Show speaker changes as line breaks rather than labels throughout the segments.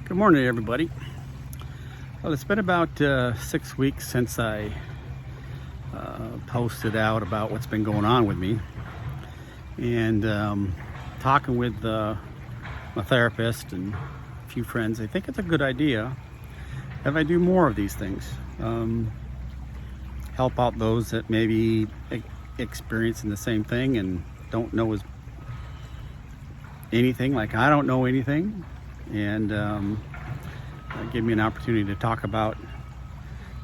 Good morning, everybody. Well, it's been about 6 weeks since I posted out about what's been going on with me, and talking with my therapist and a few friends. I think it's a good idea if I do more of these things. Help out those that maybe experiencing the same thing and don't know anything, like I don't know anything, and give me an opportunity to talk about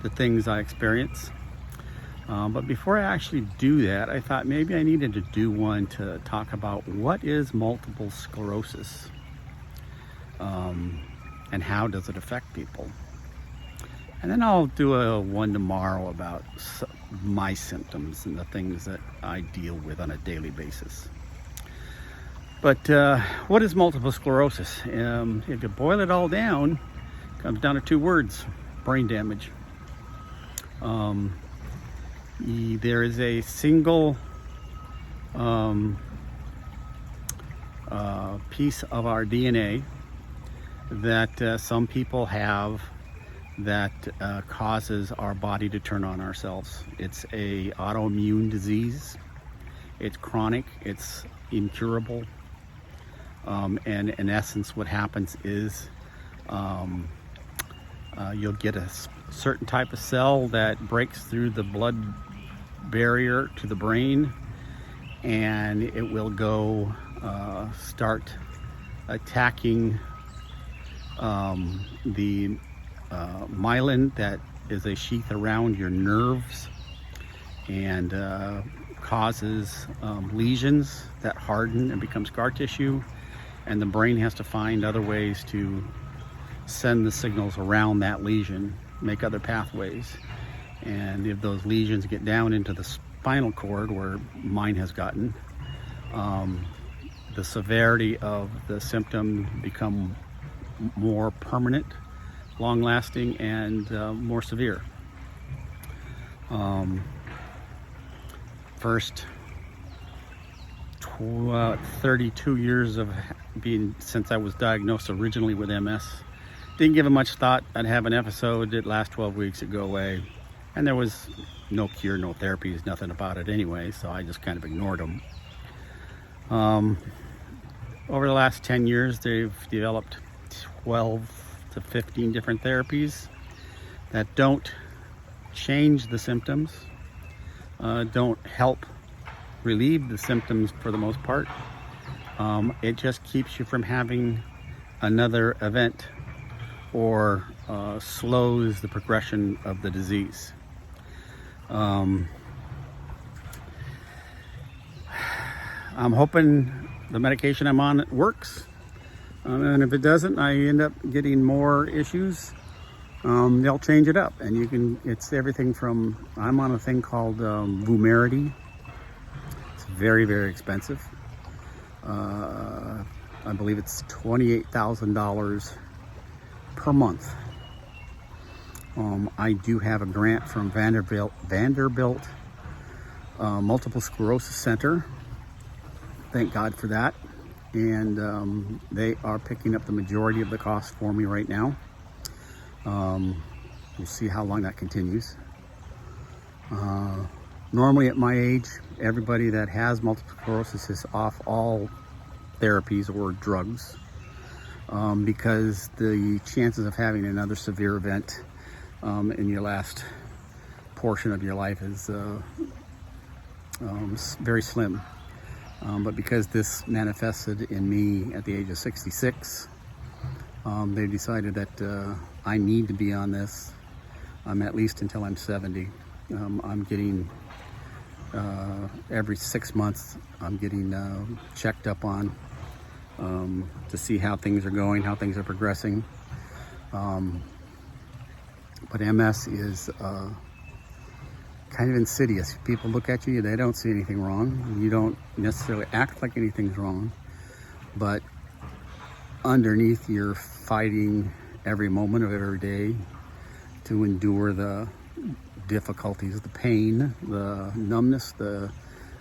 the things I experience. But before I actually do that, I thought maybe I needed to do one to talk about what is multiple sclerosis, and how does it affect people. And then I'll do a one tomorrow about my symptoms and the things that I deal with on a daily basis. But what is multiple sclerosis? If you boil it all down, it comes down to two words: brain damage. There is a single piece of our DNA that some people have that causes our body to turn on ourselves. It's a autoimmune disease. It's chronic. It's incurable. And in essence, what happens is you'll get a certain type of cell that breaks through the blood barrier to the brain, and it will go start attacking the myelin that is a sheath around your nerves, and causes lesions that harden and become scar tissue, and the brain has to find other ways to send the signals around that lesion, make other pathways. And if those lesions get down into the spinal cord, where mine has gotten, the severity of the symptom become more permanent, long-lasting, and more severe. First 32 years of being since I was diagnosed originally with MS. Didn't give it much thought. I'd have an episode, it'd last 12 weeks, it'd go away. And there was no cure, no therapies, nothing about it anyway, so I just kind of ignored them. Over the last 10 years, they've developed 12 to 15 different therapies that don't change the symptoms, don't help relieve the symptoms for the most part. It just keeps you from having another event, or slows the progression of the disease. I'm hoping the medication I'm on works, and if it doesn't, I end up getting more issues. They'll change it up, and it's everything from, I'm on a thing called Vumerity. It's very, very expensive. I believe it's $28,000 per month. I do have a grant from Vanderbilt Multiple Sclerosis Center. Thank God for that. And they are picking up the majority of the cost for me right now. We'll see how long that continues. Normally at my age, everybody that has multiple sclerosis is off all therapies or drugs, because the chances of having another severe event in your last portion of your life is very slim. But because this manifested in me at the age of 66, they decided that I need to be on this at least until I'm 70. I'm getting every 6 months, I'm getting checked up on to see how things are going, how things are progressing. But MS is kind of insidious. People look at you, they don't see anything wrong. You don't necessarily act like anything's wrong, but underneath you're fighting every moment of every day to endure the difficulties, the pain, the numbness, the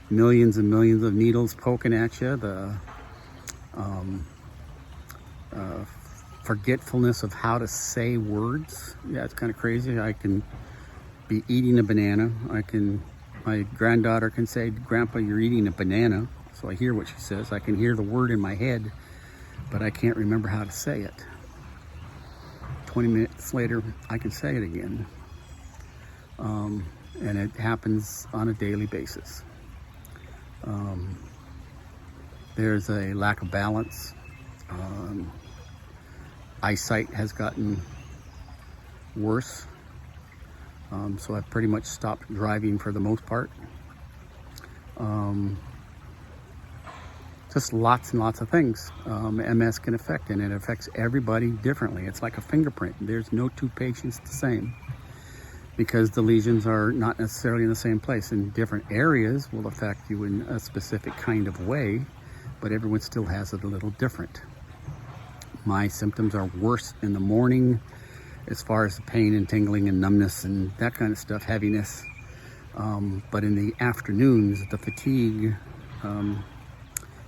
millions and millions of needles poking at you, the forgetfulness of how to say words. Yeah, it's kind of crazy. I can be eating a banana. My granddaughter can say, "Grandpa, you're eating a banana." So I hear what she says. I can hear the word in my head, but I can't remember how to say it. 20 minutes later, I can say it again. And it happens on a daily basis. There's a lack of balance. Eyesight has gotten worse. So I've pretty much stopped driving for the most part. Just lots and lots of things MS can affect, and it affects everybody differently. It's like a fingerprint. There's no two patients the same, because the lesions are not necessarily in the same place, and different areas will affect you in a specific kind of way, but everyone still has it a little different. My symptoms are worse in the morning as far as the pain and tingling and numbness and that kind of stuff, heaviness. But in the afternoons, the fatigue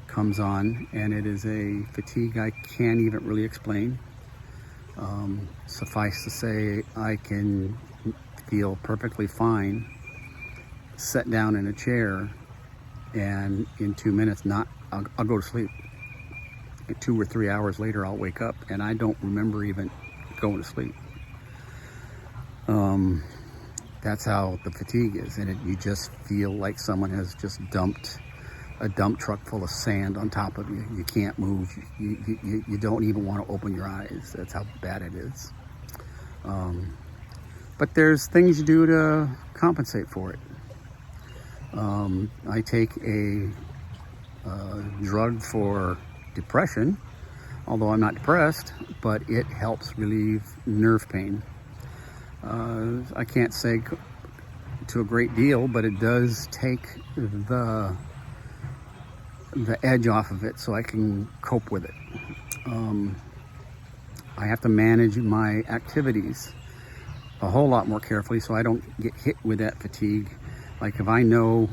comes on, and it is a fatigue I can't even really explain. Suffice to say, I can feel perfectly fine, sit down in a chair, and in 2 minutes, I'll go to sleep. 2 or 3 hours later, I'll wake up, and I don't remember even going to sleep. That's how the fatigue is, and you just feel like someone has just dumped a dump truck full of sand on top of you. You can't move. You don't even want to open your eyes. That's how bad it is. But there's things you do to compensate for it. I take a drug for depression, although I'm not depressed, but it helps relieve nerve pain. I can't say to a great deal, but it does take the edge off of it so I can cope with it. I have to manage my activities a whole lot more carefully so I don't get hit with that fatigue. Like if I know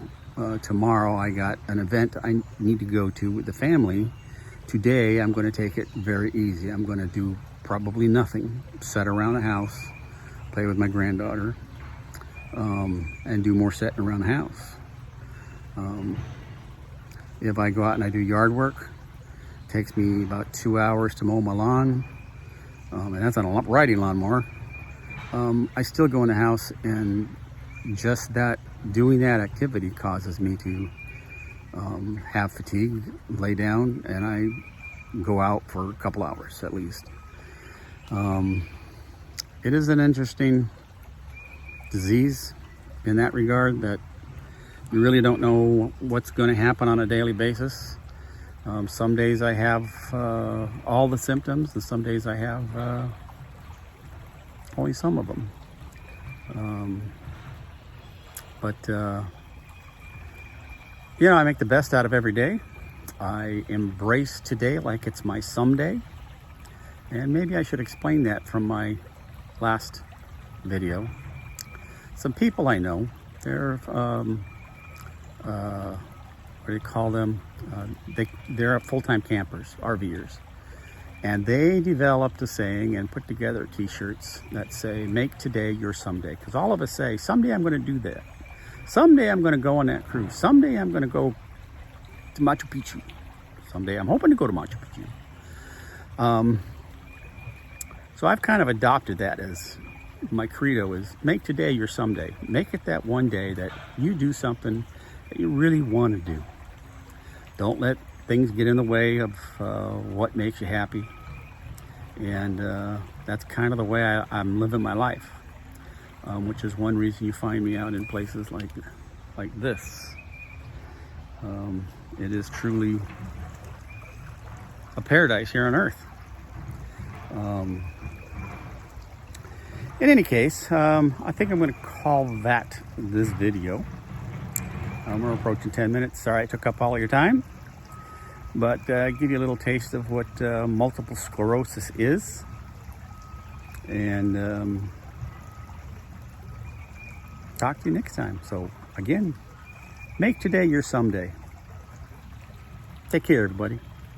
tomorrow I got an event I need to go to with the family, today I'm going to take it very easy. I'm going to do probably nothing, sit around the house, play with my granddaughter, and do more sitting around the house. If I go out and I do yard work, it takes me about 2 hours to mow my lawn, and that's on a riding lawnmower. I still go in the house, and just that, doing that activity causes me to have fatigue, lay down, and I go out for a couple hours at least. It is an interesting disease in that regard, that you really don't know what's going to happen on a daily basis. Some days I have all the symptoms, and some days I have only some of them. I make the best out of every day. I embrace today like it's my someday. And maybe I should explain that from my last video. Some people I know, they're what do you call them? They're full-time campers, RVers. And they developed a saying and put together t-shirts that say, "Make today your someday." Because all of us say, someday I'm going to do that. Someday I'm going to go on that cruise. Someday I'm going to go to Machu Picchu. Someday I'm hoping to go to Machu Picchu. So I've kind of adopted that as my credo, is make today your someday. Make it that one day that you do something that you really want to do. Don't let things get in the way of what makes you happy. And that's kind of the way I'm living my life, which is one reason you find me out in places like this. It is truly a paradise here on earth. In any case, I think I'm going to call that this video. We're approaching 10 minutes. Sorry I took up all of your time, but give you a little taste of what multiple sclerosis is. And talk to you next time. So again, make today your someday. Take care, everybody.